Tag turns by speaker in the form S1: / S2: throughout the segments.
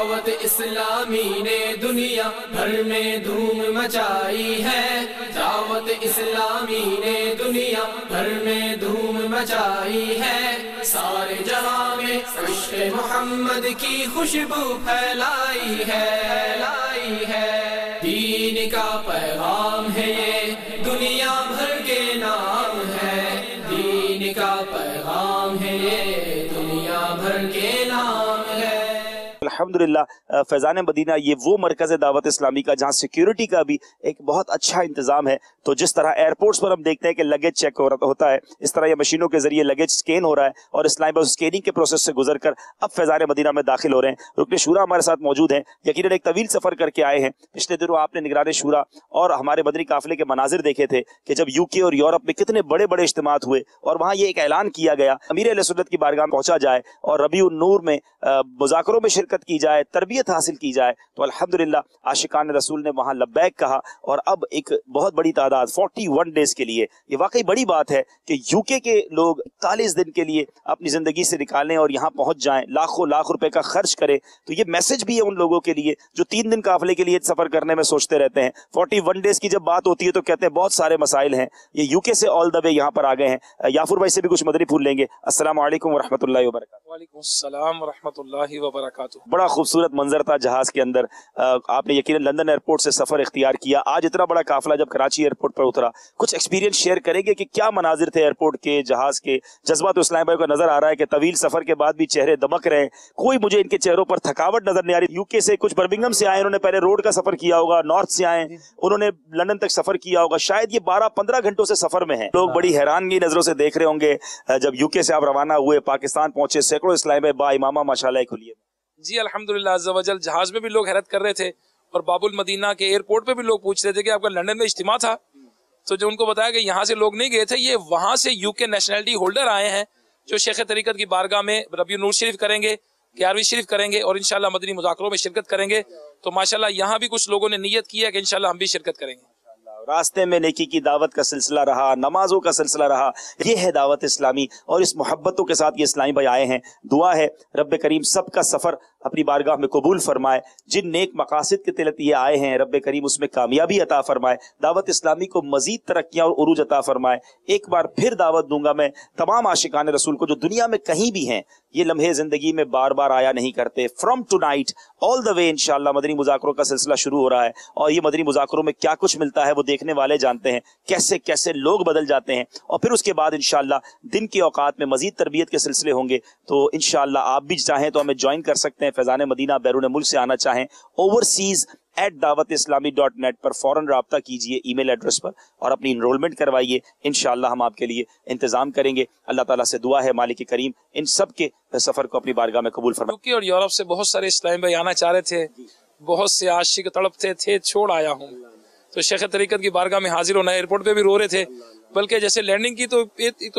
S1: दावत इस्लामी ने दुनिया भर में धूम मचाई है, दावत इस्लामी ने दुनिया भर में धूम मचाई है, सारे जहां में इश्क़ मोहम्मद की खुशबू फैलाई है, दीन का पैगाम है ये दुनिया भर के नाम है, दीन का पैगाम है ये दुनिया भर के नाम है।
S2: अल्हम्दुलिल्लाह फैज़ान मदीना ये वो मरकज़ दावत इस्लामी का जहाँ सिक्योरिटी का भी एक बहुत अच्छा इंतज़ाम है। तो जिस तरह एयरपोर्ट्स पर हम देखते हैं कि लगेज चेक होता है, इस तरह ये मशीनों के जरिए लगेज स्कैन हो रहा है और इस्लामाबाद स्कैनिंग के प्रोसेस से गुजर कर अब फैज़ान मदीना में दाखिल हो रहे हैं। रुकन शूरा हमारे साथ मौजूद हैं, यकीनन एक तवील सफ़र करके आए हैं। पिछले दिनों आपने निगरान शूरा और हमारे मदनी काफ़िले के मनाजिर देखे थे कि जब यूके और यूरोप में कितने बड़े बड़े इज्तिमात हुए और वहाँ ये एक ऐलान किया गया अमीर अहले सुन्नत की बारगाह में पहुँचा जाए और रबीउन नूर में मुज़ाकरों में शिरकत की जाए, तरबियत हासिल की जाए। तो अल्हम्दुलिल्लाह आशिकान रसूल ने वहाँ लब्बैक कहा और अब एक बहुत बड़ी तादाद 41 डेज के लिए, ये वाकई बड़ी बात है कि यूके के लोग 41 दिन के लिए अपनी जिंदगी से निकालें और यहाँ पहुँच जाएं, लाखों लाख रुपए का खर्च करें। तो ये मैसेज भी है उन लोगों के लिए जो 3 दिन काफिले के लिए सफर करने में सोचते रहते हैं। 41 डेज की जब बात होती है तो कहते हैं बहुत सारे मसाइल हैं। ये यूके से ऑल द वे यहाँ पर आ गए हैं। याफुर भाई से भी कुछ मदनी फूल लेंगे। अस्सलाम वालेकुम वरहमतुल्लाहि वबरकातुहू।
S3: वालेकुम अस्सलाम वरहमतुल्लाहि वबरकातुहू।
S2: बड़ा खूबसूरत मंजर था जहाज के अंदर। आपने यकीनन लंदन एयरपोर्ट से सफर इख्तियार किया, आज इतना बड़ा काफिला जब कराची एयरपोर्ट पर उतरा, कुछ एक्सपीरियंस शेयर करेंगे कि क्या मनाजिर थे एयरपोर्ट के, जहाज के? जज्बा तो इस्लाम भाई को नजर आ रहा है कि तवील सफर के बाद भी चेहरे दमक रहे हैं, कोई मुझे इनके चेहरों पर थकावट नजर नहीं आ रही। यूके से कुछ बर्मिंघम से आए, उन्होंने पहले रोड का सफर किया होगा, नॉर्थ से आए, उन्होंने लंदन तक सफर किया होगा, शायद ये 12-15 घंटों से सफर में है। लोग बड़ी हैरानगी नजरों से देख रहे होंगे जब यूके से आप रवाना हुए, पाकिस्तान पहुंचे, सैकड़ों इस्लाम भाई बा इमामा माशाल्लाह खुलिए।
S3: जी अल्हम्दुलिल्लाह अज़्ज़ा वजल। जहाज में भी लोग हैरत कर रहे थे और बाबुल मदीना के एयरपोर्ट पे भी लोग पूछ रहे थे कि आपका लंदन में इज्तिमा था। तो जो उनको बताया कि यहाँ से लोग नहीं गए थे, ये वहां से यूके नेशनलिटी होल्डर आए हैं जो शेख तरीकत की बारगाह में रबीउन नूर शरीफ करेंगे, 11वीं शरीफ करेंगे और इंशाल्लाह मदनी मुज़ाकरों में शिरकत करेंगे। तो माशाल्लाह यहाँ भी कुछ लोगों ने नियत की है कि इंशाल्लाह हम भी शिरकत करेंगे।
S2: रास्ते में नेकी की दावत का सिलसिला रहा, नमाजों का सिलसिला रहा। ये है दावत इस्लामी और इस मोहब्बतों के साथ ये इस्लामी भाई आए हैं। दुआ है रब करीम सबका सफ़र अपनी बारगाह में कबूल फरमाए। जिन नेक मकासद के तहत ये आए हैं रब करीम उसमें कामयाबी अता फरमाए, दावत इस्लामी को मजीद तरक्कियाँ और उरूज अता फरमाए। एक बार फिर दावत दूंगा मैं तमाम आशिकान रसूल को जो दुनिया में कहीं भी हैं, ये लम्हे जिंदगी में बार बार आया नहीं करते। From tonight all the way इंशाल्लाह मदनी मुज़ाकरों का सिलसिला शुरू हो रहा है और ये मदनी मुज़ाकरों में क्या कुछ मिलता है वो देखने वाले जानते हैं, कैसे कैसे लोग बदल जाते हैं। और फिर उसके बाद इंशाल्लाह दिन के औकात में मजीद तरबियत के सिलसिले होंगे। तो इंशाल्लाह आप भी चाहें तो हमें ज्वाइन कर सकते हैं। फैज़ान मदीना बैरून मुल्क से आना चाहें overseas@dawatislami.net पर फौरन राब्ता कीजिए ईमेल एड्रेस पर और अपनी इनरोलमेंट करवाइए। इंशाल्लाह हम आपके लिए इंतजाम करेंगे। अल्लाह ताला से दुआ है मालिक करीम इन सब के सफर को अपनी बारगाह में कबूल फरमाए।
S3: यूके और यूरोप से बहुत सारे इस्लामी भाई आना चाह रहे थे, बहुत से आशिक तड़पते थे छोड़ आया हूँ। तो शेख तरीकत की बारगाह में हाजिर होना, एयरपोर्ट पे भी रो रहे थे, बल्कि जैसे लैंडिंग की तो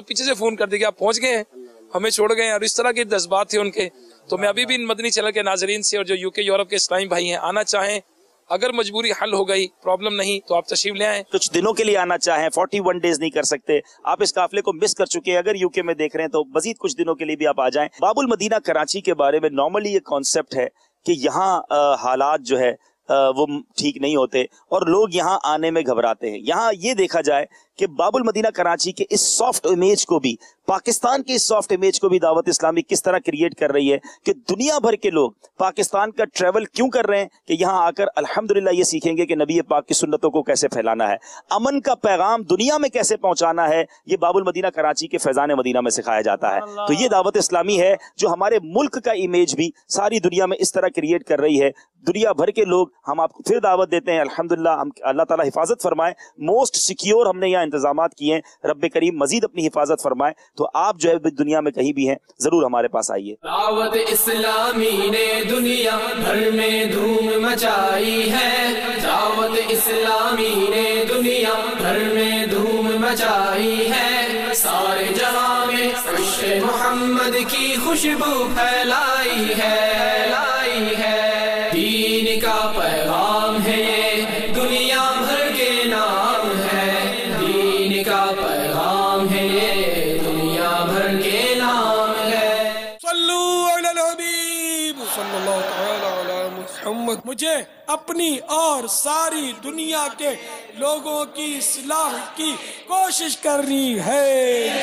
S3: पीछे से फोन कर दिया आप पहुंच गए हैं, हमें छोड़ गए हैं, और इस तरह के जज्बात थे उनके। तो मैं अभी भी इन मदनी चैनल के नाजरीन से और जो यूके यूरोप के इस्लामी भाई हैं आना चाहें, अगर मजबूरी हल हो गई, प्रॉब्लम नहीं, तो आप तशरीफ ले आए।
S2: कुछ दिनों के लिए आना चाहें, 41 डेज नहीं कर सकते, आप इस काफिले को मिस कर चुके हैं, अगर यूके में देख रहे हैं तो मजीद कुछ दिनों के लिए भी आप आ जाएं। बाबुल मदीना कराची के बारे में नॉर्मली ये कॉन्सेप्ट है कि यहाँ हालात जो है वो ठीक नहीं होते और लोग यहाँ आने में घबराते हैं। यहाँ ये देखा जाए कि बाबुल मदीना कराची के इस सॉफ्ट इमेज को भी, पाकिस्तान के इस सॉफ्ट इमेज को भी दावत इस्लामी किस तरह क्रिएट कर रही है कि दुनिया भर के लोग पाकिस्तान का ट्रेवल क्यों कर रहे हैं कि यहाँ आकर अल्हम्दुलिल्लाह ये सीखेंगे कि नबी पाक की सुन्नतों को कैसे फैलाना है, अमन का पैगाम दुनिया में कैसे पहुंचाना है। ये बाबुल मदीना कराची के फैजान मदीना में सिखाया जाता है। तो ये दावत इस्लामी है जो हमारे मुल्क का इमेज भी सारी दुनिया में इस तरह क्रिएट कर रही है। दुनिया भर के लोग हम आपको फिर दावत देते हैं। अल्हम्दुलिल्लाह हम अल्लाह ताला हिफाजत फरमाए, मोस्ट सिक्योर हमने यहाँ इंतजामात किए हैं। रब्बे करीम मजीद अपनी हिफाजत फरमाए। तो आप जो है दुनिया में कहीं भी हैं जरूर हमारे पास आइए।
S1: दावत इस्लामी ने दुनिया भर में धूम मचाई है, दावत इस्लामी ने दुनिया भर में धूम मचाई है, सारे जहां में इश्क़ मोहम्मद की खुशबू फैलाई है, दीन का पैगाम है ये दुनिया भर के नाम है, दीन का पैगाम है ये दुनिया भर के नाम है।
S3: सल्लू अलल हबीब सल्लल्लाहु तआला अलैहि
S4: مجھے اپنی اور ساری دنیا کے لوگوں کی اصلاح کی کوشش کرنی ہے.